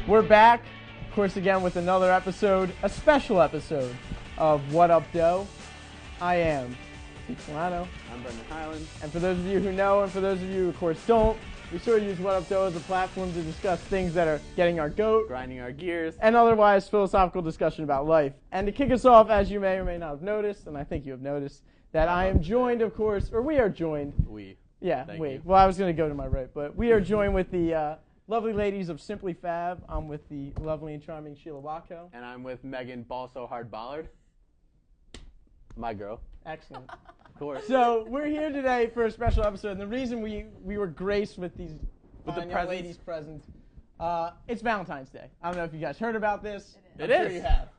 We're back, of course, again with another episode, a special episode of Up Doe. I am Steve Solano. I'm Brendan Highland. And for those of you who know, and for those of you who, of course, don't, we sort of use Up Doe as a platform to discuss things that are getting our goat, grinding our gears, and otherwise philosophical discussion about life. And to kick us off, as you may or may not have noticed, and I think you have noticed, that I am joined, of course, or we are joined. We. Yeah, Thank we. you. Well, I was going to go to my right, but we are joined with the lovely ladies of Simply Fab. I'm with the lovely and charming Sheila Watko. And I'm with Meagan Ball So Hard Bollard. My girl. Excellent. Of course. So we're here today for a special episode, and the reason we were graced with these young ladies present, it's Valentine's Day. I don't know if you guys heard about this. It I'm is. sure you have.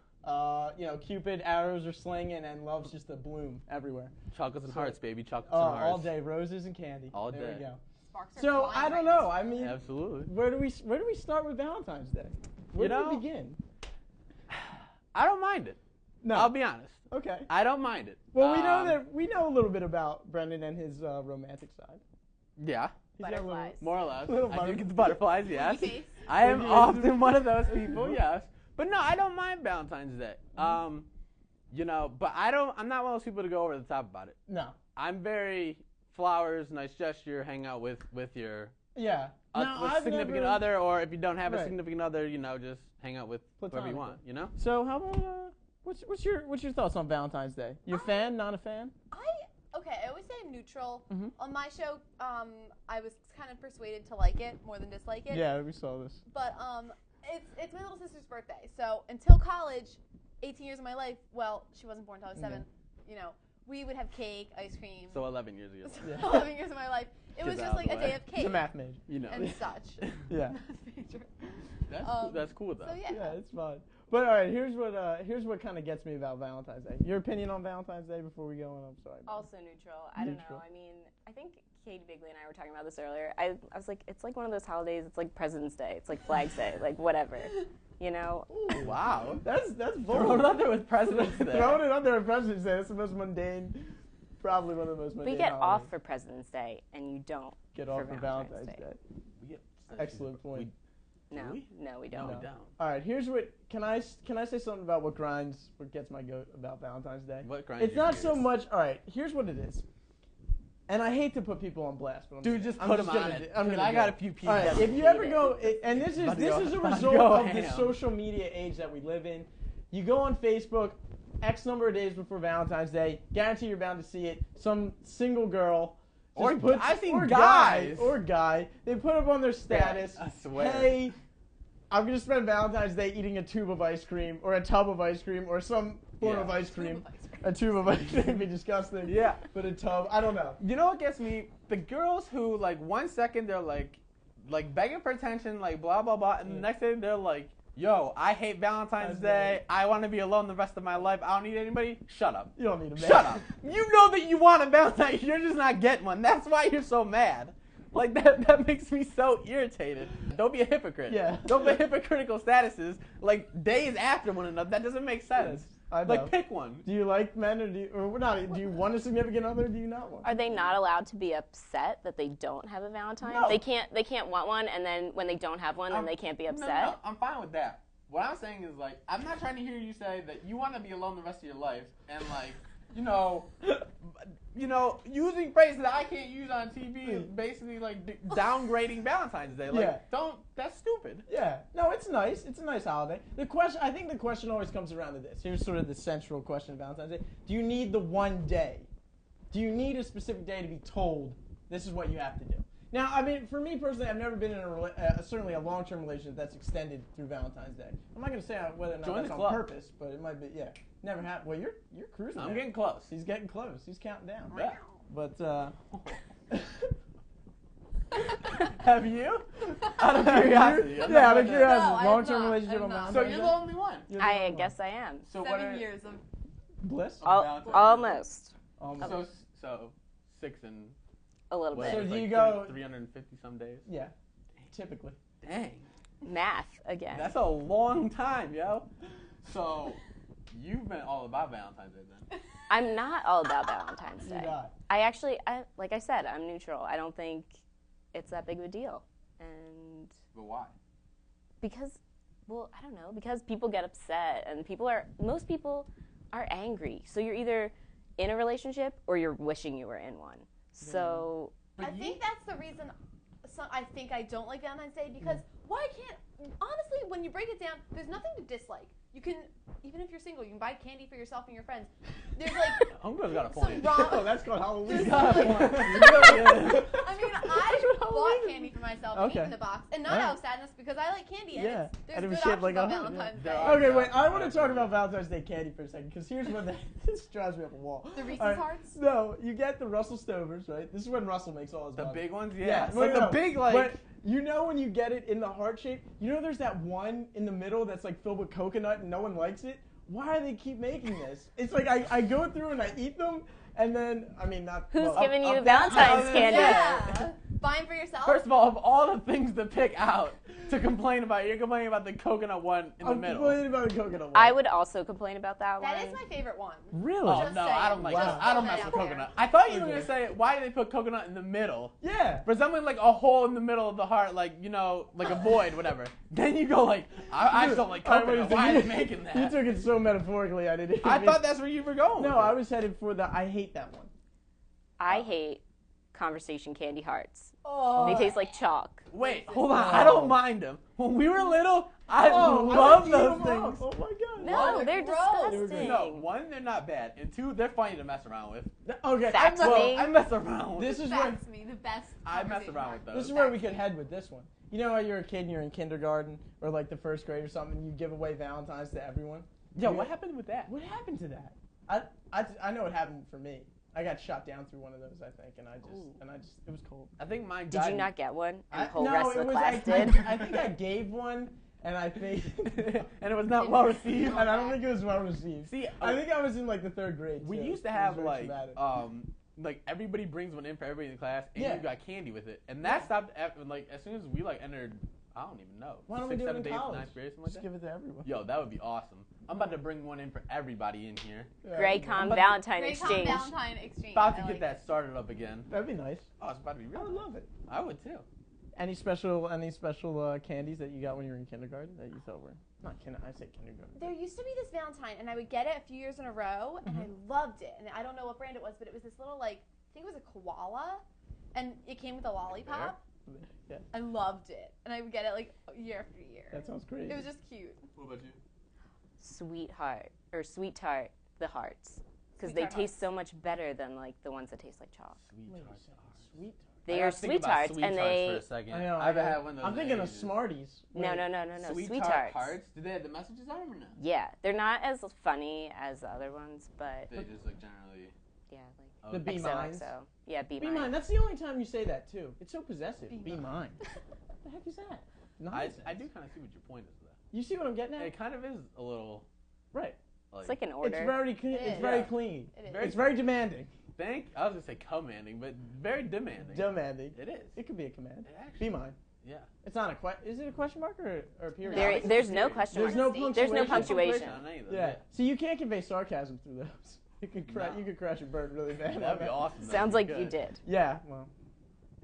Cupid arrows are slinging, and love's just a bloom everywhere. Chocolates and hearts, baby. Chocolates and hearts. All day, roses and candy. All there day. we go. Sparks are So flying I don't right know. I mean, Absolutely. where do we start with Valentine's Day? Where do we begin? I don't mind it. No. I'll be honest. Okay. I don't mind it. Well, we know a little bit about Brendan and his romantic side. Yeah. He's got a little- Butterflies. More or less. Little I do get the butterflies, yes. Winky face. I am Winky often one of those people, yes. But no, I don't mind Valentine's Day. But I'm not one of those people to go over the top about it. No. I'm very flowers, nice gesture, hang out with your Yeah. significant other, or if you don't have a Right. significant other, just hang out with whoever you want, So how about what's your thoughts on Valentine's Day? You a fan? Not a fan? I always say I'm neutral. Mhm. On my show, I was kind of persuaded to like it more than dislike it. Yeah, we saw this. But it's my little sister's birthday, so until college, 18 years of my life. Well, she wasn't born until I was 7. We would have cake, ice cream. So 11 years ago. 11 years of my life. It was Get just out like of a the day way. of He's a cake math major. and such. Yeah. That's cool though. So yeah. Yeah, it's fun. But all right, here's what kind of gets me about Valentine's Day. Your opinion on Valentine's Day before we go on? I'm sorry. Also neutral. I don't Neutral. know. I mean, I think Katie Bigley and I were talking about this earlier. I was like, it's like one of those holidays. It's like President's Day. It's like Flag Day. Like whatever. Ooh, Wow. That's bold. Throw it out there with President's Day. Throwing it out there with President's Day. That's the most mundane, probably one of the most mundane. We get holidays. off for President's Day, and you don't Get off for Valentine's Day. Excellent point. No, Do we? no, we No, don't. we don't. All right, here's what can I say something about what gets my goat about Valentine's Day? What grinds It's your not so gears? much. All right, here's what it is. And I hate to put people on blast, but I'm Dude, gonna- just I'm put them gonna on do- it. I'm 'cause gonna I got go. a few people. All right, that if you hate ever it. go, and this is About to this go- is a about to result go of the ham. social media age that we live in. You go on Facebook, X number of days before Valentine's Day, guarantee you're bound to see it. Some single girl. Or just puts- I've seen or guys. guy. They put up on their status. I swear. Hey, I'm gonna spend Valentine's Day eating a tube of ice cream, or a tub of ice cream, or some form Yeah. of ice cream. A tube of ice cream would be disgusting. Yeah. But a tub, I don't know. You know what gets me? The girls who, like, 1 second they're like begging for attention, like, blah, blah, blah, and the next day they're like, yo, I hate Valentine's Day. I want to be alone the rest of my life. I don't need anybody. Shut up. You don't need a man. Shut up. You know that you want a Valentine's. You're just not getting one. That's why you're so mad. Like, that makes me so irritated. Don't be a hypocrite. Yeah. Don't be hypocritical statuses, like, days after one another. That doesn't make sense. I know. Like, pick one. Do you like men, or not? Do you want a significant other? Or do you not want? Are they not allowed to be upset that they don't have a Valentine? No. They can't want one, and then when they don't have one, then they can't be upset. No, I'm fine with that. What I'm saying is, like, I'm not trying to hear you say that you want to be alone the rest of your life and, like, using phrases that I can't use on TV is basically like downgrading Valentine's Day. Like, that's stupid. Yeah. No, it's nice. It's a nice holiday. I think the question always comes around to this. Here's sort of the central question of Valentine's Day. Do you need the one day? Do you need a specific day to be told this is what you have to do? Now, I mean, for me personally, I've never been in certainly a long-term relationship that's extended through Valentine's Day. I'm not going to say whether or not Join that's the on club. purpose, but it might be, yeah. Never happened. Well, you're cruising. I'm there. getting close. He's getting close. He's counting down. Yeah. But, Have you? Out of curiosity. Yeah, out of curiosity. No, I have Long-term not. relationship I on have not. So Valentine's you're Day? the only one. You're the I only one. guess I am. So 7 years of Bliss? Valentine's Day. Almost. So 6 and A little what, bit. So it's do like you go- 350 some days? Yeah, typically. Dang. Math again. That's a long time, yo. So you've been all about Valentine's Day then. I'm not all about Valentine's You're Day. not. Like I said, I'm neutral. I don't think it's that big of a deal. And But why? because Well, I don't know, because people get upset and most people are angry. So you're either in a relationship or you're wishing you were in one. So I think that's the reason I think I don't like Valentine's Day, because why can't, honestly, when you break it down, there's nothing to dislike. You can, even if you're single, you can buy candy for yourself and your friends. There's like Uncle's got a point. Oh, that's called Halloween. I mean, I bought candy for myself and eaten the box, and not out of sadness, because I like candy, and and it there's was good shaped options like on a heart. Valentine's Day. Okay, wait. I want to talk about Valentine's Day candy for a second, because here's what this drives me up a wall. The Reese's All right, Hearts? No, you get the Russell Stovers, right? This is when Russell makes all his The money. big ones, Yeah, like the big, like. But you know when you get it in the heart shape, you know there's that one in the middle that's like filled with coconut and no one likes it? Why do they keep making this? It's like I go through and I eat them, and then, I mean, not... who's giving you Valentine's candy? Yeah. Buying for yourself? First of all, of all the things to pick out to complain about, you're complaining about the coconut one in the middle. I'm complaining about the coconut one. I would also complain about that one. That is my favorite one. Really? Oh, Just no, saying. I don't like Wow. I don't Just mess with put that out coconut. there. I thought you were going to say, why do they put coconut in the middle? Yeah. For something like a hole in the middle of the heart, like, you know, like a void, whatever. Then you go like, I just don't like coconut. Why are they making that? You took it so metaphorically, I didn't I even- thought that's where you were going. No, with it. I was headed for the... I hate that one. I hate conversation candy hearts. Oh. They taste like chalk. Wait, hold on. I don't mind them. When we were little, I love would eat those them things. up. Oh my god. No, they're they're gross. disgusting. No, one, they're not bad, and two, they're funny to mess around with. Okay. Facts well, me. I mess around with. This is when That's me, the best. I mess conversation around with part. those. this is where we could head with this one. You know how you're a kid and you're in kindergarten or like the first grade or something, and you give away Valentine's to everyone? Yo, what happened with that? What happened to that? I know what happened for me. I got shot down through one of those, I think, and I just it was cold. I think mine Did died. you not get one? And the whole no, rest it of the was, class I did? think I gave one, and I think, and it was not well received. and I don't think it was well received. See, I think I was in like the third grade. we too. used to It have was very traumatic. like everybody brings one in for everybody in the class, and Yeah. you got candy with it, and that stopped like as soon as we like entered. I don't even know. Why don't we 6th, do it 7th, in 8th, college? 9th grade, something like Just that. give it to everyone. Yo, that would be awesome. I'm about to bring one in for everybody in here. Yeah, Graycom But- Valentine Graycom exchange. Valentine exchange. About to I get like that started up again. That'd be nice. Oh, it's about to be I real. would love it. I would too. Any special candies that you got when you were in kindergarten that you thought were not I say kindergarten. There used to be this Valentine, and I would get it a few years in a row, and I loved it. And I don't know what brand it was, but it was this little, like, I think it was a koala, and it came with a lollipop. Yeah, I loved it, and I would get it, like, year after year. that sounds great. It was just cute. What about you? Sweet tart, the hearts. Because Sweet they tart taste so much better than like the ones that taste like chalk. Wait, sweet. They are sweet tarts, and for they. a second. I know. I haven't had one of those. I'm thinking in of ages. Smarties. No, Sweet sweet tart tarts. hearts. Do they have the messages on them or no? Yeah, they're not as funny as the other ones, but They just like generally. yeah, Oh, The Be Mines. XOXO. Yeah, be Be mine. mine. That's the only time you say that too. It's so possessive. Be Be mine. mine. What the heck is that? I Nonsense. do kind of see what your point is though. You see what I'm getting at? It kind of is a little. Right. It's like an order. It's very clean. It It's is. very Yeah. clean. It is. Very- It's very demanding. I was gonna say commanding, but very demanding. Demanding. It is. It could be a command. It actually. Be mine. Yeah. It's not a question. Is it a question mark or a period? No, it's There's a no period. question There's mark. no punctuation. There's no punctuation. on any of them, Yeah. See, you can't convey sarcasm through those. You could No. you could crash your bird really bad. That'd be awesome. though. Sounds That'd like be you good. did. Yeah. Well.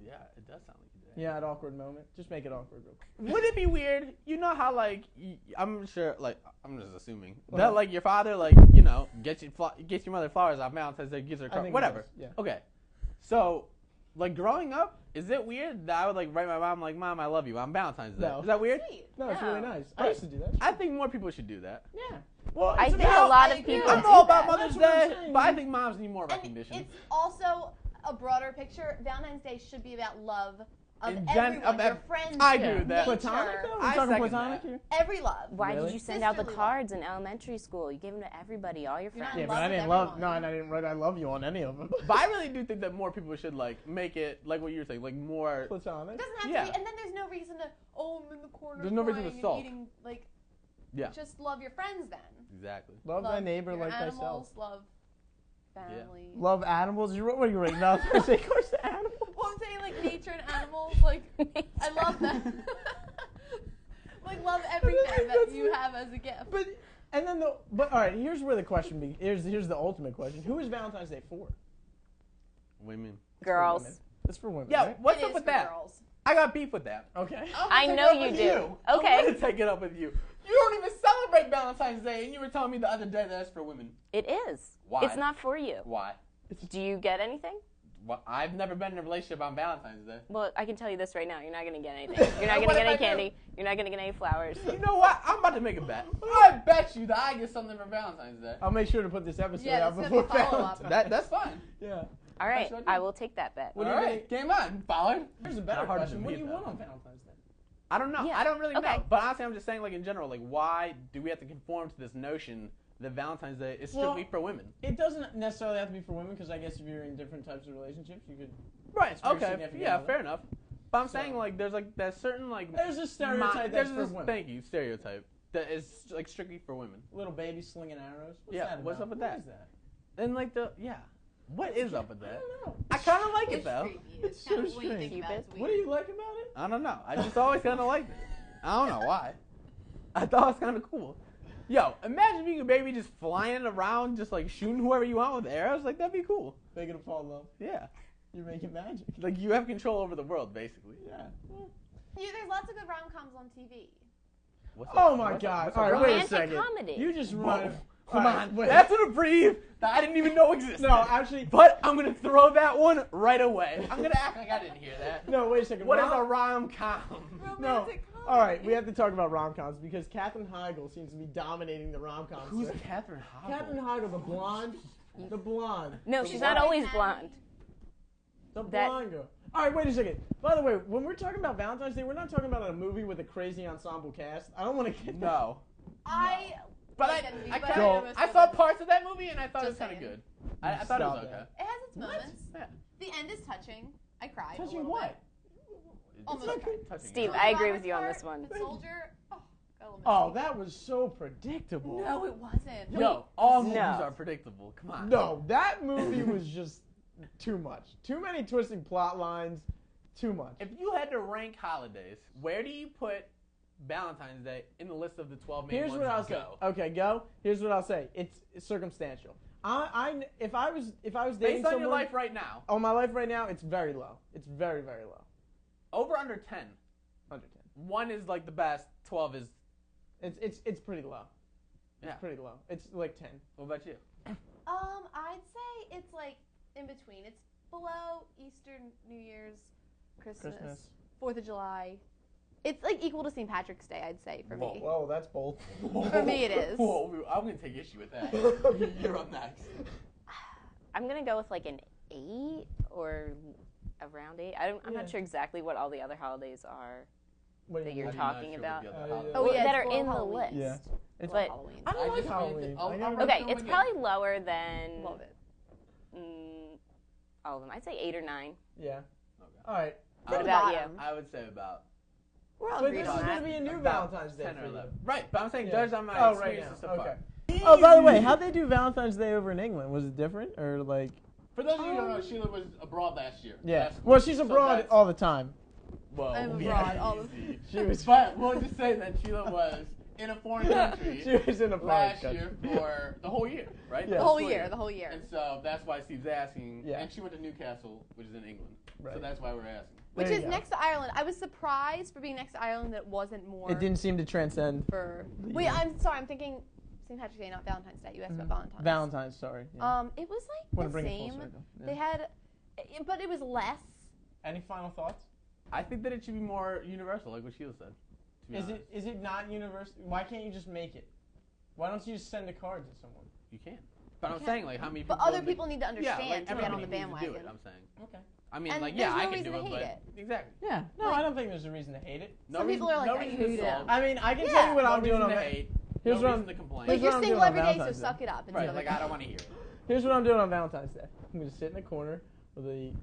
Yeah, it does sound like you did. Yeah, an awkward moment. Just make it awkward real quick. Would it be weird? You know how like I'm sure like I'm just assuming What? that like your father like you know gets your mother flowers off Valentine's Day, gives her a I card, think it whatever. does, yeah. Okay. So like growing up, is it weird that I would like write my mom like, Mom, I love you on Valentine's Day? No. Is that weird? Sweet. No, it's Yeah. really nice. I Right. used to do that. I think more people should do that. Yeah. Well, I it's think about- a lot I of agree. people I'm do all about that. Mother's That's what I'm Day, saying. but I think moms need more And recognition. it's also a broader picture. Valentine's Day should be about love of In everyone, your of friends, I agree with that. Platonic though? We're I talking second platonic that. here? every love. Why Really? did you send out the Sisterly love. cards in elementary school? You gave them to everybody, all your You're not friends. in Yeah, but I love didn't with love. everyone. No, and I didn't write "I love you" on any of them. But I really do think that more people should like make it like what you were saying, like more. Platonic. It doesn't have Yeah. to be, and then there's no reason to, I'm in the corner There's no reason to crying and sulk. eating, like, Yeah. just love your friends then. Exactly. Love thy neighbor your like animals, thyself. love family. Love animals. What are you rating? Now, say, of course, the animals. Well, I'm saying, like, nature and animals, like, I love them. Like, love everything that you have as a gift. But all right. Here's where the question be. Here's the ultimate question. Who is Valentine's Day for? Women. Girls. It's for women. Yeah. Right? What's It up is with for that? girls. I got beef with that. Okay. I'm I gonna know take it up you with do. I'm Okay. gonna take it up with you. celebrate Valentine's Day, and you were telling me the other day that it's for women. It is. Why? It's not for you. Why? Do you get anything? Well, I've never been in a relationship on Valentine's Day. Well, I can tell you this right now. You're not going to get anything. You're not going to get any candy. You're not going to get any flowers. You know what? I'm about to make a bet. I bet you that I get something for Valentine's Day. I'll make sure to put this episode Yeah, out that's before gonna be follow-up. Valentine's. That's fine. Yeah. All right. That's what I I do. will take that bet. What All do you right, game on, Bollard. Here's a better Not hard to question. What do beat you that. want on Valentine's Day? I don't know. Yeah. I don't really Okay. know. But honestly, I'm just saying, like, in general, like, why do we have to conform to this notion that Valentine's Day is strictly Well, for women? It doesn't necessarily have to be for women because I guess if you're in different types of relationships, you could. Right. It's very Okay. significant Yeah, other. fair enough. But I'm So- saying, like, there's certain, like... There's a stereotype that's for this, women. Thank you, stereotype. That is, like, strictly for women. Little baby slinging arrows. What's Yeah, that what's about? up with What that? is that? And, like, what is up with I that? don't know. I kind of like it, It's though. creepy. It's so kind of what you think strange. about. It's What weird. do you like about it? I don't know. I just always kind of liked it. I don't know why. I thought it was kind of cool. Yo, imagine being a baby just flying around, just like shooting whoever you want with arrows. Like, that'd be cool. Making them fall in love. Yeah. You're making magic. Like, you have control over the world, basically. Yeah. There's lots of good rom-coms on TV. What's Oh up? my What's God! up? All right, What's up? wait a Romantic second. comedy. You just Whoa. run. Come All right, on. wait. That's a brief that I didn't even know existed. No, actually. But I'm going to throw that one right away. I'm going to act like I didn't hear that. No, wait a second. What is a rom-com? No. Romantic All right, we comedy. have to talk about rom-coms because Katherine Heigl seems to be dominating the rom-coms. Who's circuit. Katherine Heigl? Katherine Heigl, the blonde? The blonde. No, she's not always blonde. The That- blonde girl. All right, wait a second. By the way, when we're talking about Valentine's Day, we're not talking about a movie with a crazy ensemble cast. I don't want to get No. But like that movie, I, but kinda- Joel, it was I so saw good. parts of that movie and I thought it was Just kind of saying. good. I thought it was Stop okay. that. It has its moments. Yeah. The end is touching. I cried. a Touching little what? bit. Almost not cried. Touching Steve, it. I agree Robert with you on part, this one. The soldier. Oh, got a little Oh, messy. that was so predictable. No, it wasn't. Yo, all movies No. are predictable. Come on. No, that movie was just too much. Too many twisting plot lines. Too much. If you had to rank holidays, where do you put Valentine's Day in the list of the 12 main Here's ones? what I'll say. Go. Okay, go. Here's what I'll say. It's circumstantial. If I was dating Based on someone, your life right now, on my life right now, it's very low. It's very, very low. over under 10. Under 10. 1 is like the best, 12 is. It's pretty low. It's Yeah. pretty low. It's like 10. What about you? I'd say it's like in between. It's below Easter, New Year's, Christmas, 4th of July. It's like equal to St. Patrick's Day, I'd say, for me. Whoa, that's bold. For me, it is. Whoa, I'm going to take issue with that. You're up next. I'm going to go with like an 8 or around 8. I'm Yeah. not sure exactly what all the other holidays are What do that you you're mean? I'm not talking sure about. what the other Oh, holidays Oh, are. yeah, that it's are in below the Halloween. Yeah. list. It's But- Halloween. I don't I like just Halloween. think that- I'll I run never- Okay, through it's them probably lower than Love it. all of them. I'd say 8 or 9. Yeah. Okay. All right. What I about would- you? I would say about We're all But agreed this on is that. going to be a new about Valentine's Day 10 for or you. 11. Right, but I'm saying Yeah. judged on my Oh, right experiences now. so far. Okay. Oh, by the way, how'd they do Valentine's Day over in England? Was it different or like? For those of you who don't know, Sheila was abroad last year. Yeah. Last Well, week, she's so abroad that's- all the time. Whoa. I'm yeah, abroad all the easy. She was. But we'll just say that Sheila was in a foreign country She was in a foreign last country. year for the whole year, right? Yeah. The whole school year, the whole year. And so that's why Steve's asking. Yeah. And she went to Newcastle, which is in England. Right. So that's why we're asking. Which There is you go. next to Ireland. I was surprised for being next to Ireland that it wasn't more It didn't seem to transcend. for. the- Wait, I'm sorry. I'm thinking St. Patrick's Day, not Valentine's Day. You asked about Valentine's. Valentine's, sorry. Yeah. It was like Want to the bring it full same. circle. Yeah. They had, but it was less. Any final thoughts? I think that it should be more universal, like what Sheila said. To be honest. Is it not universal? Why can't you just make it? Why don't you just send a card to someone? You can. But I'm can. saying, like, how many people. But other make- people need to understand yeah, like, to get on the everybody needs to bandwagon. do it, I'm saying. Okay. I mean, And like, there's yeah, no I can reason do to it, hate but. it. Exactly. Yeah. No, I don't think there's a reason to hate it. No Some people reason, are like, no I reason hate to it. sulk. I mean, I can Yeah, tell you what no I'm doing reason on to Va- hate. Here's no what reason to complain. Like Here's you're what I'm single doing on every day, so Valentine's Day. suck it up. Right, instead like, of I don't want to hear it. Here's what I'm doing on Valentine's Day. I'm gonna sit in the corner with a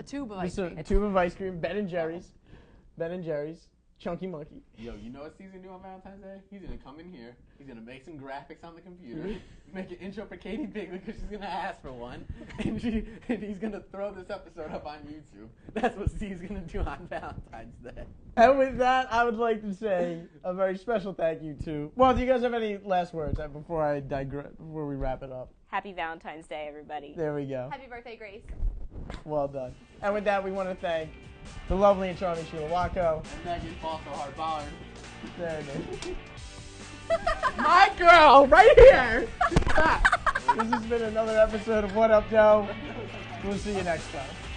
tube of ice just a cream. tube of ice cream, Ben and Jerry's, Chunky Monkey. Yo, you know what Steve's gonna do on Valentine's Day? He's gonna come in here. He's gonna make some graphics on the computer, make an intro for Katie Bigley because she's gonna ask for one, and he's gonna throw this episode up on YouTube. That's what Steve's gonna do on Valentine's Day. And with that, I would like to say a very special thank you to. Well, do you guys have any last words before I digress? Before we wrap it up? Happy Valentine's Day, everybody. There we go. Happy birthday, Grace. Well done. And with that, we want to thank the lovely and charming Sheila Watko. And Meagan, fall so hard, Bollard. There it is. My girl, right here. This has been another episode of What Up Doe. We'll see you next time.